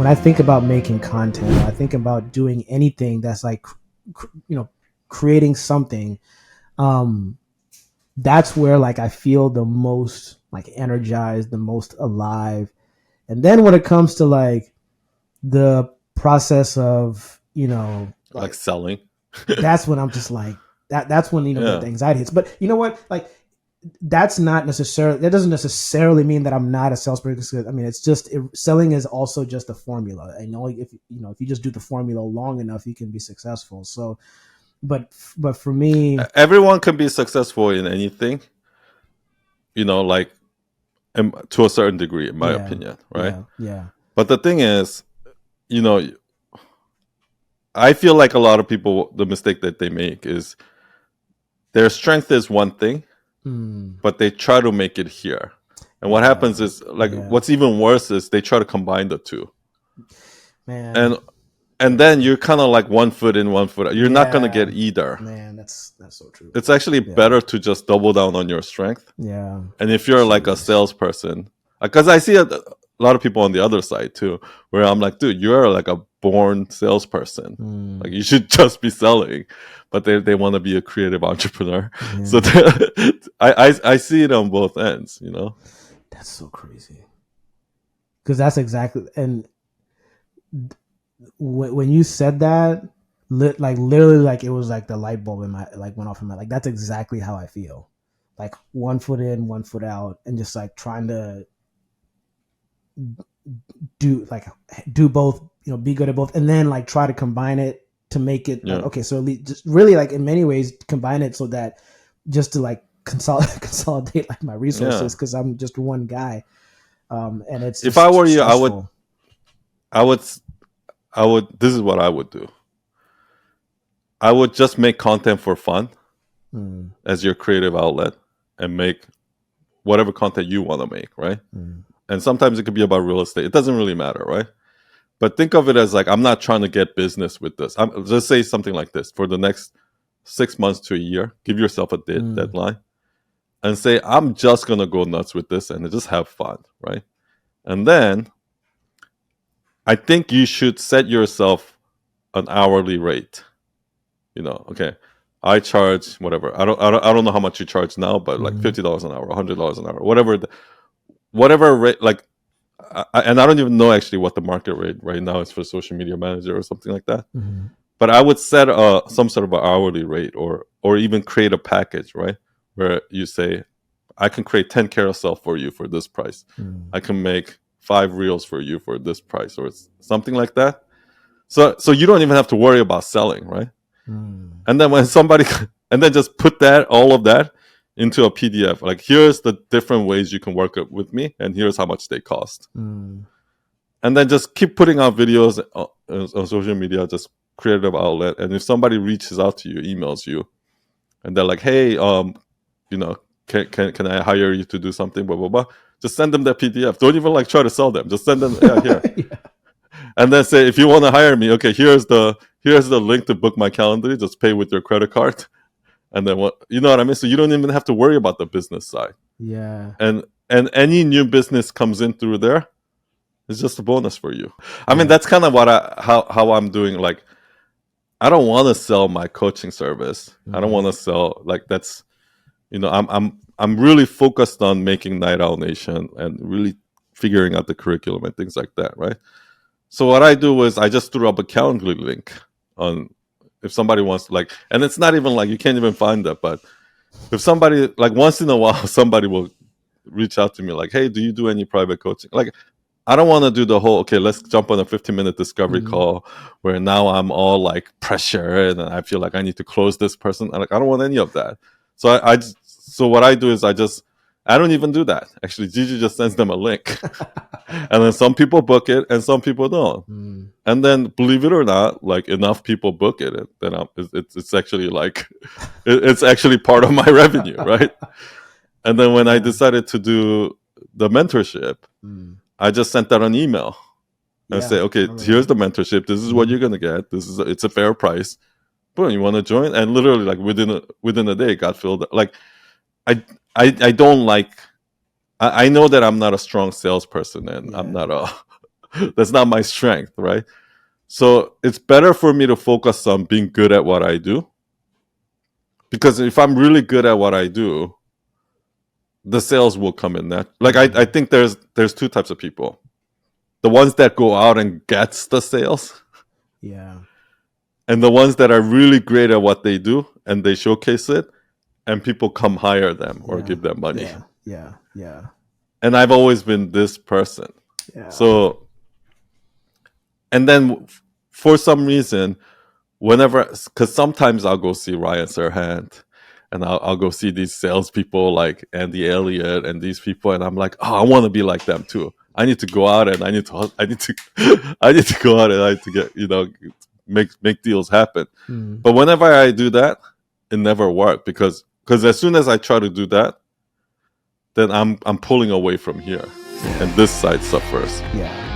when I think about making content, I think about doing anything that's like, creating something. Um, that's where like I feel the most like energized, the most alive. And then when it comes to like the process of, Like like selling. that's when I'm just like that's when the Yeah. anxiety hits. But you know what? Like that doesn't necessarily mean that I'm not a salesperson. I mean, it's just selling is also just a formula. And only if you just do the formula long enough, you can be successful. So, but for me, Everyone can be successful in anything, like to a certain degree, in my yeah, opinion, right? yeah, yeah, But the thing is, you know, I feel like a lot of people, the mistake that they make is their strength is one thing, mm, but they try to make it here. And what yeah, happens is, like, yeah, what's even worse is they try to combine the two. man, And yeah, then you're kind of like one foot in, one foot out. You're not going to yeah, get either. man. That's so true. It's actually Yeah, better to just double down on your strength. yeah. And if you're like a Jeez. salesperson, because I see a lot of people on the other side too, where I'm like, dude, you're like a born salesperson. Like Mm, you should just be selling, but they want to be a creative entrepreneur. So yeah, I see it on both ends. that's so crazy. Because that's exactly and when you said that, like literally, like it was like the light bulb in my like went off in my like that's exactly how I feel. Like one foot in, one foot out, and just like trying to do like do both, be good at both, and then like try to combine it to make it like Yeah, okay. So just really like in many ways combine it so that just to like consolidate like my yeah. resources because I'm just one guy, and it's If I just were you, I would, stressful. I would, I would. This is what I would do. I would just make content for fun Mm, as your creative outlet, and make whatever content you want to make, right? mm, And sometimes it could be about real estate. It doesn't really matter, right? But think of it as like, I'm not trying to get business with this. Just say something like this: for the next 6 months to a year, give yourself a mm, deadline and say, I'm just gonna go nuts with this and just have fun, right? And then I think you should set yourself an hourly rate. Okay, I charge whatever. I don't know how much you charge now, but like mm, $50 an hour, $100 an hour, whatever rate. Like, and I don't even know actually what the market rate right now is for social media manager or something like that. mm, But I would set some sort of an hourly rate, or even create a package, right? Where you say, I can create 10 carousel for you for this price. mm, I can make 5 reels for you for this price, or something like that. So you don't even have to worry about selling, right? mm. And then when somebody, and then just put all of that into a PDF. Like, here's the different ways you can work with me, and here's how much they cost. Mm. And then just keep putting out videos on social media, just creative outlet. And if somebody reaches out to you, emails you, and they're like, hey, can I hire you to do something, blah blah blah, just send them that PDF. Don't even like try to sell them, just send them, yeah, here. Yeah. And then say, if you want to hire me, okay, here's the link to book my calendar, just pay with your credit card. And then what, you know what I mean? So you don't even have to worry about the business side. Yeah. And any new business comes in through there, it's just a bonus for you. I mean, Yeah. that's kind of how I'm doing. Like, I don't want to sell my coaching service. I don't Mm. want to sell, like, that's, I'm really focused on making Night Owl Nation and really figuring out the curriculum and things like that, right? So what I do is I just threw up a Calendly link on, if somebody wants to, like, and it's not even like you can't even find that, but if somebody, like, once in a while somebody will reach out to me like, hey, do you do any private coaching? Like, I don't want to do the whole, okay, let's jump on a 15-minute discovery Mm. call where now I'm all like pressure and I feel like I need to close this person. Like, I don't want any of that. So so what I do is I don't even do that. Actually, Gigi just sends them a link. And then some people book it and some people don't. Mm. And then, believe it or not, like, enough people book it, and then it's actually like, it's actually part of my revenue, right? And then when I Yeah. decided to do the mentorship, Mm. I just sent that an email and Yeah. say, I okay, remember here's that. the mentorship. This is what Mm. you're gonna get. It's a fair price. Boom, you want to join? And literally, like, within a day, it got filled. Like, I I don't like. I know that I'm not a strong salesperson, and I'm Yeah. not a That's not my strength, right? So it's better for me to focus on being good at what I do. Because if I'm really good at what I do, the sales will come in that. Like I think there's two types of people. The ones that go out and gets the sales, Yeah. and the ones that are really great at what they do and they showcase it, and people come hire them or Yeah. give them money. Yeah. Yeah. Yeah. And I've always been this person. Yeah. So, and then for some reason, whenever, because sometimes I'll go see Ryan Serhant, and I'll go see these salespeople like Andy Elliott and these people, and I'm like, oh, I want to be like them too. I need to go out and I need to I need to go out and I need to get, make deals happen. Mm. But whenever I do that, it never worked because as soon as I try to do that, then I'm pulling away from here, and this side suffers. Yeah.